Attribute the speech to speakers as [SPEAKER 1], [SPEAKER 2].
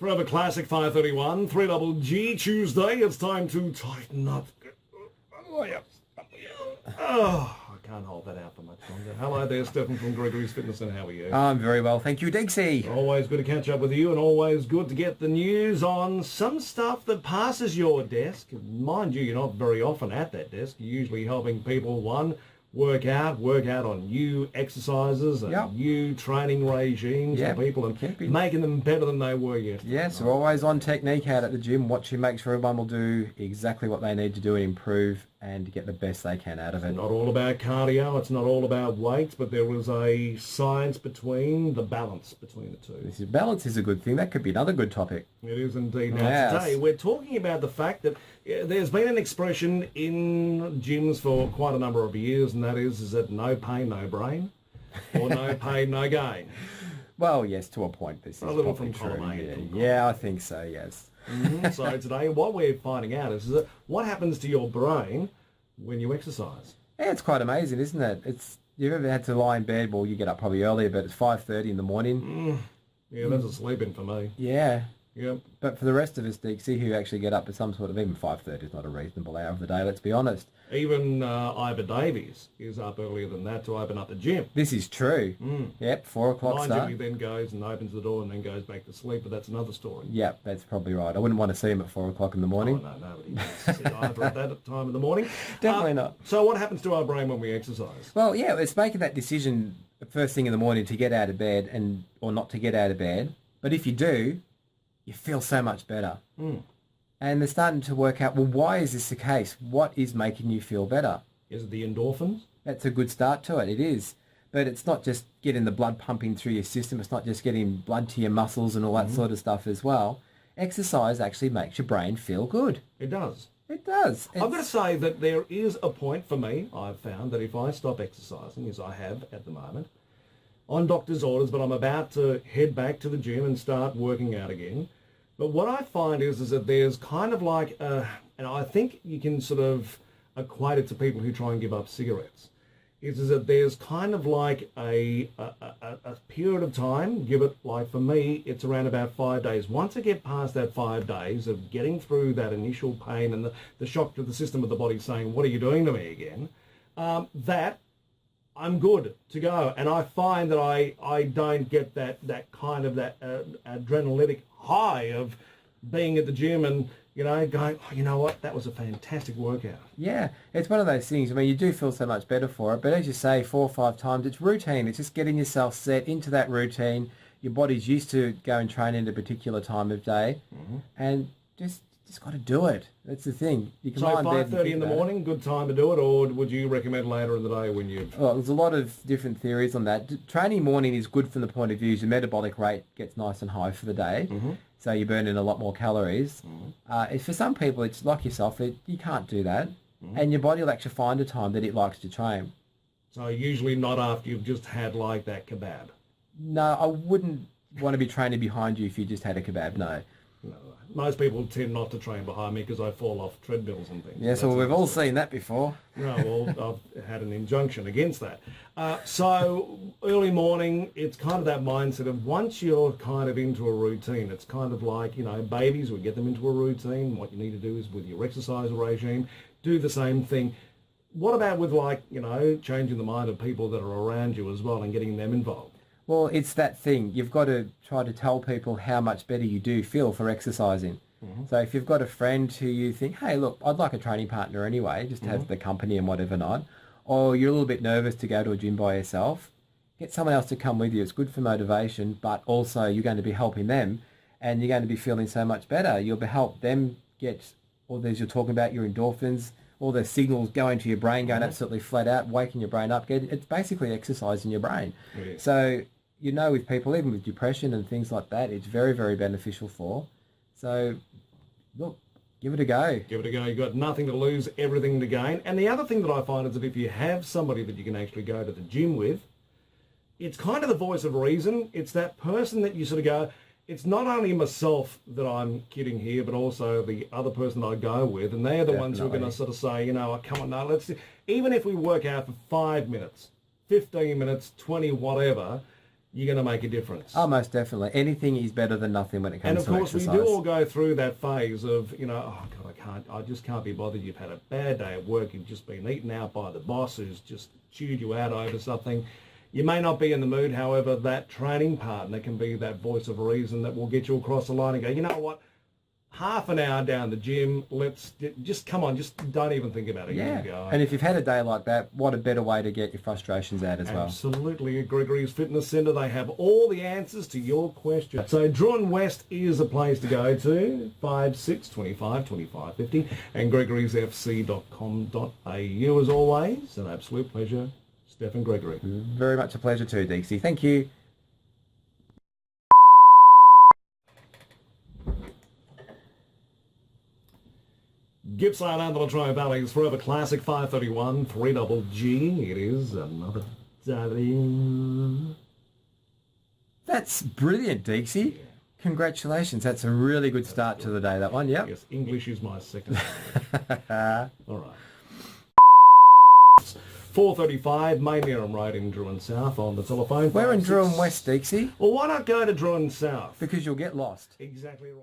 [SPEAKER 1] Forever Classic 531, 3GG Tuesday. It's time to tighten up. Oh, I can't hold that out for much longer. Hello there, Stefan from Gregory's Fitness, and how are you?
[SPEAKER 2] I'm very well, thank you, Deaksy.
[SPEAKER 1] Always good to catch up with you, and always good to get the news on some stuff that passes your desk. Mind you, you're not very often at that desk. You're usually helping people, work out on new exercises and new training regimes for people and making them better than they were yesterday.
[SPEAKER 2] Yes, we're always on technique out at the gym, watching, make sure everyone will do exactly what they need to do and improve and get the best they can out of it.
[SPEAKER 1] It's not all about cardio, it's not all about weights, but there is a science between the balance between the two.
[SPEAKER 2] Balance is a good thing. That could be another good topic.
[SPEAKER 1] It is indeed. Now today we're talking about the fact that there's been an expression in gyms for quite a number of years, and that is that no pain, no brain, or no pain, no gain.
[SPEAKER 2] Well, yes, to a point. This is
[SPEAKER 1] a little from
[SPEAKER 2] true.
[SPEAKER 1] column A.
[SPEAKER 2] Yeah, I think so, yes.
[SPEAKER 1] So today what we're finding out is that what happens to your brain when you exercise.
[SPEAKER 2] Yeah, it's quite amazing, isn't it? You've ever had to lie in bed, well, you get up probably earlier, but it's 5:30 in the morning.
[SPEAKER 1] Yeah, that's a sleep-in for me.
[SPEAKER 2] Yeah.
[SPEAKER 1] Yep.
[SPEAKER 2] But for the rest of us, Deaksy, who actually get up at some sort of, even 5:30 is not a reasonable hour of the day, let's be honest.
[SPEAKER 1] Even Ivor Davies is up earlier than that to open up the gym.
[SPEAKER 2] This is true. Yep, 4 o'clock start.
[SPEAKER 1] Mind you, he then goes and opens the door and then goes back to sleep, but that's another story.
[SPEAKER 2] Yep, that's probably right. I wouldn't want to see him at 4 o'clock in the morning.
[SPEAKER 1] Oh, no, nobody wants to see Ivor at that time in the morning.
[SPEAKER 2] Definitely not.
[SPEAKER 1] So what happens to our brain when we exercise?
[SPEAKER 2] Well, yeah, it's making that decision first thing in the morning to get out of bed or not to get out of bed. But if you do, you feel so much better. And they're starting to work out, well, why is this the case? What is making you feel better?
[SPEAKER 1] Is it the endorphins?
[SPEAKER 2] That's a good start to it. It is. But it's not just getting the blood pumping through your system. It's not just getting blood to your muscles and all that sort of stuff as well. Exercise actually makes your brain feel good.
[SPEAKER 1] It does.
[SPEAKER 2] It does.
[SPEAKER 1] I've got to say that there is a point for me, I've found, that if I stop exercising, as I have at the moment, on doctor's orders, but I'm about to head back to the gym and start working out again. But what I find is that there's kind of like, and I think you can sort of equate it to people who try and give up cigarettes, is that there's kind of like a period of time, give it, like for me, it's around about 5 days. Once I get past that 5 days of getting through that initial pain and the shock to the system of the body saying, what are you doing to me again, that I'm good to go. And I find that I don't get that kind of that adrenalic high of being at the gym and, going, oh, you know what, that was a fantastic workout.
[SPEAKER 2] Yeah, it's one of those things. I mean, you do feel so much better for it, but as you say, 4 or 5 times, it's routine. It's just getting yourself set into that routine. Your body's used to go and train at a particular time of day, and just got to do it. That's the thing. You can lie in bed
[SPEAKER 1] 5:30 in the morning, good time to do it, or would you recommend later in the day when you've...
[SPEAKER 2] Well, there's a lot of different theories on that. Training morning is good from the point of view your metabolic rate gets nice and high for the day, so you burn in a lot more calories. For some people, it's like yourself, you can't do that, and your body will actually find a time that it likes to train.
[SPEAKER 1] So usually not after you've just had like that kebab?
[SPEAKER 2] No, I wouldn't want to be training behind you if you just had a kebab, no.
[SPEAKER 1] No, most people tend not to train behind me because I fall off treadmills and things.
[SPEAKER 2] Yes, well, we've all seen that before.
[SPEAKER 1] No, well, I've had an injunction against that. So early morning, it's kind of that mindset of once you're kind of into a routine, it's kind of like, babies, we get them into a routine. What you need to do is with your exercise regime, do the same thing. What about with changing the mind of people that are around you as well and getting them involved?
[SPEAKER 2] Well, it's that thing. You've got to try to tell people how much better you do feel for exercising. So if you've got a friend who you think, hey, look, I'd like a training partner anyway, just to have the company and whatever not, or you're a little bit nervous to go to a gym by yourself, get someone else to come with you. It's good for motivation, but also you're going to be helping them and you're going to be feeling so much better. You'll help them get all these, you're talking about your endorphins, all the signals going to your brain, going absolutely flat out, waking your brain up. It's basically exercising your brain. Yeah. So, with people, even with depression and things like that, it's very, very beneficial for. So, look, give it a go.
[SPEAKER 1] Give it a go. You've got nothing to lose, everything to gain. And the other thing that I find is that if you have somebody that you can actually go to the gym with, it's kind of the voice of reason. It's that person that you sort of go, it's not only myself that I'm kidding here, but also the other person that I go with. And they're the ones who are going to sort of say, come on, now, even if we work out for 5 minutes, 15 minutes, 20, whatever, you're going to make a difference.
[SPEAKER 2] Oh, most definitely. Anything is better than nothing when it
[SPEAKER 1] And
[SPEAKER 2] comes
[SPEAKER 1] of
[SPEAKER 2] to
[SPEAKER 1] course,
[SPEAKER 2] exercise.
[SPEAKER 1] we do all go through that phase of, oh God, I just can't be bothered. You've had a bad day at work. You've just been eaten out by the boss who's just chewed you out over something. You may not be in the mood. However, that training partner can be that voice of reason that will get you across the line and go, you know what? Half an hour down the gym, just come on, just don't even think about it.
[SPEAKER 2] Yeah,
[SPEAKER 1] You go.
[SPEAKER 2] and if you've had a day like that, what a better way to get your frustrations out as well.
[SPEAKER 1] Absolutely. At Gregory's Fitness Centre, they have all the answers to your questions. So Druin West is a place to go to, 5625 2550, and gregorysfc.com.au as always. An absolute pleasure, Stefan Gregory.
[SPEAKER 2] Very much a pleasure too, Deaksy. Thank you.
[SPEAKER 1] Gippsland and the Latrobe Valley's Forever Classic 531 3GG. It is another day.
[SPEAKER 2] That's brilliant, Deaksy. Congratulations. That's a really good start to the day, that one. Yep.
[SPEAKER 1] Yes, English is my second language. All right. 435 Mayniram Road in Druin South on the telephone.
[SPEAKER 2] We're in Druin West, Deaksy.
[SPEAKER 1] Well, why not go to Druin South?
[SPEAKER 2] Because you'll get lost.
[SPEAKER 1] Exactly right.